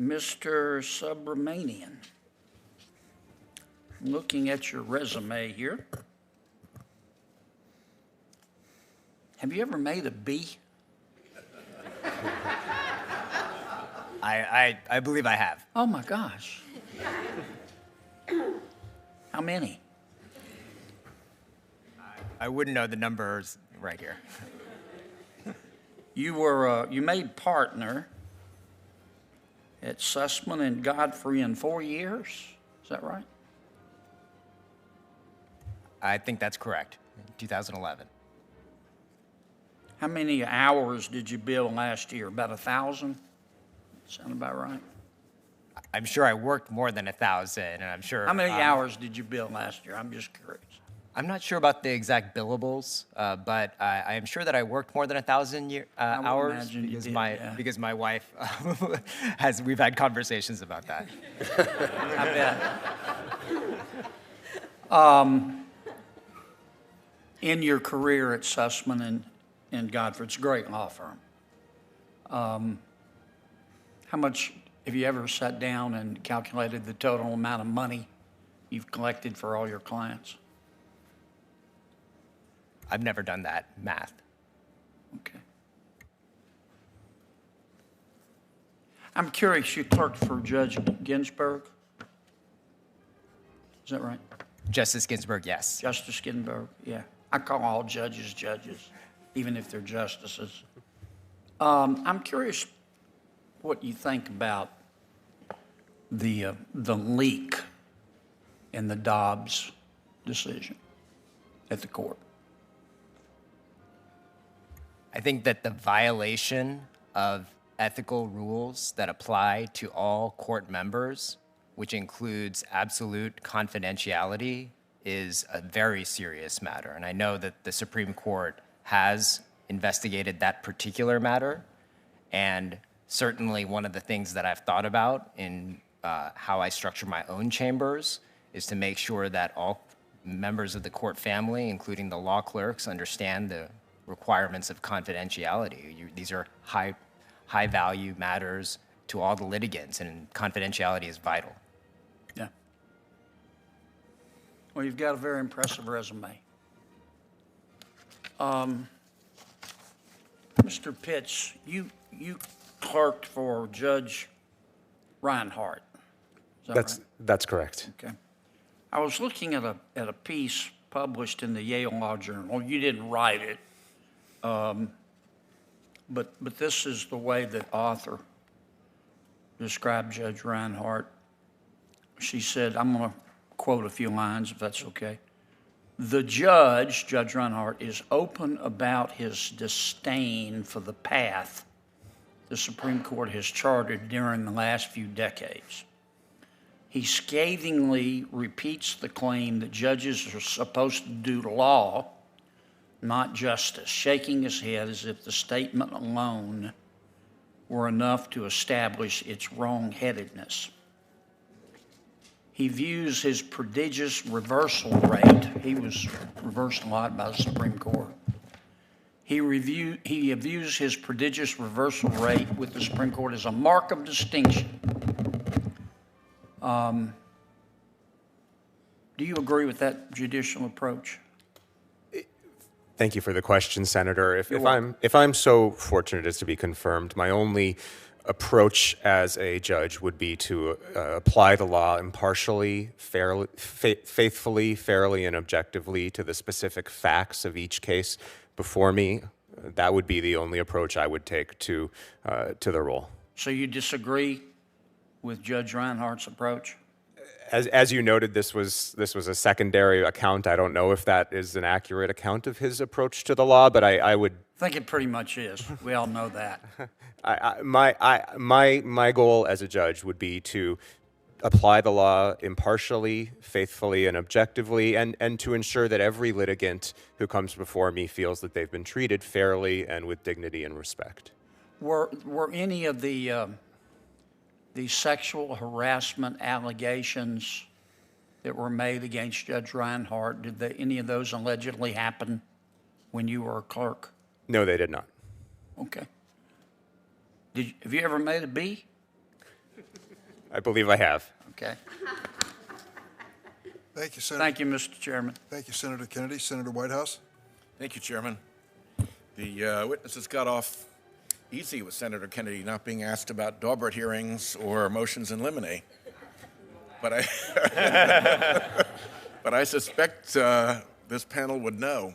Mr. Subramanian, looking at your resume here, have you ever made a B? I believe I have. Oh my gosh. How many? I wouldn't know the numbers right here. You made partner at Sussman and Godfrey in 4 years. Is that right? I think that's correct. 2011. How many hours did you bill last year? About 1,000? Sound about right? I'm sure I worked more than 1,000, and I'm sure. How many hours did you bill last year? I'm just curious. I'm not sure about the exact billables, but I am sure that I worked more than 1,000 hours imagine you because did, because my wife we've had conversations about that. I bet. In your career at Sussman and Godfrey, it's a great law firm. How much have you ever sat down and calculated the total amount of money you've collected for all your clients? I've never done that math. Okay. I'm curious, you clerked for Judge Ginsburg? Is that right? Justice Ginsburg, yes. Justice Ginsburg, yeah. I call all judges judges, even if they're justices. I'm curious what you think about the leak in the Dobbs decision at the court. I think that the violation of ethical rules that apply to all court members, which includes absolute confidentiality, is a very serious matter. And I know that the Supreme Court has investigated that particular matter. And certainly one of the things that I've thought about in how I structure my own chambers is to make sure that all members of the court family, including the law clerks, understand the requirements of confidentiality. These are high value matters to all the litigants, and confidentiality is vital. Yeah. Well, you've got a very impressive resume. Mr. Pitts, you clerked for Judge Reinhardt. Is that right? That's correct. Okay. I was looking at a piece published in the Yale Law Journal. You didn't write it, but this is the way the author described Judge Reinhardt. She said, I'm going to quote a few lines, if that's okay. The judge, Judge Reinhardt, is open about his disdain for the path the Supreme Court has charted during the last few decades. He scathingly repeats the claim that judges are supposed to do law, not justice, shaking his head as if the statement alone were enough to establish its wrong-headedness. He views his prodigious reversal rate. He was reversed a lot by the Supreme Court. He views his prodigious reversal rate with the Supreme Court as a mark of distinction. Do you agree with that judicial approach? Thank you for the question, Senator. If I'm so fortunate as to be confirmed, my only approach as a judge would be to apply the law impartially, faithfully, fairly, and objectively to the specific facts of each case before me. That would be the only approach I would take to the role. So you disagree with Judge Reinhardt's approach? As you noted, this was a secondary account. I don't know if that is an accurate account of his approach to the law, but I would I think it pretty much is. We all know that. My goal as a judge would be to apply the law impartially, faithfully, and objectively, and to ensure that every litigant who comes before me feels that they've been treated fairly and with dignity and respect. Were any of the sexual harassment allegations that were made against Judge Reinhardt, did any of those allegedly happen when you were a clerk? No, they did not. Okay. Have you ever made a B? I believe I have. Okay. Thank you, Senator. Thank you, Mr. Chairman. Thank you, Senator Kennedy. Senator Whitehouse? Thank you, Chairman. The witnesses got off easy with Senator Kennedy not being asked about Daubert hearings or motions in limine. But I, but I suspect this panel would know.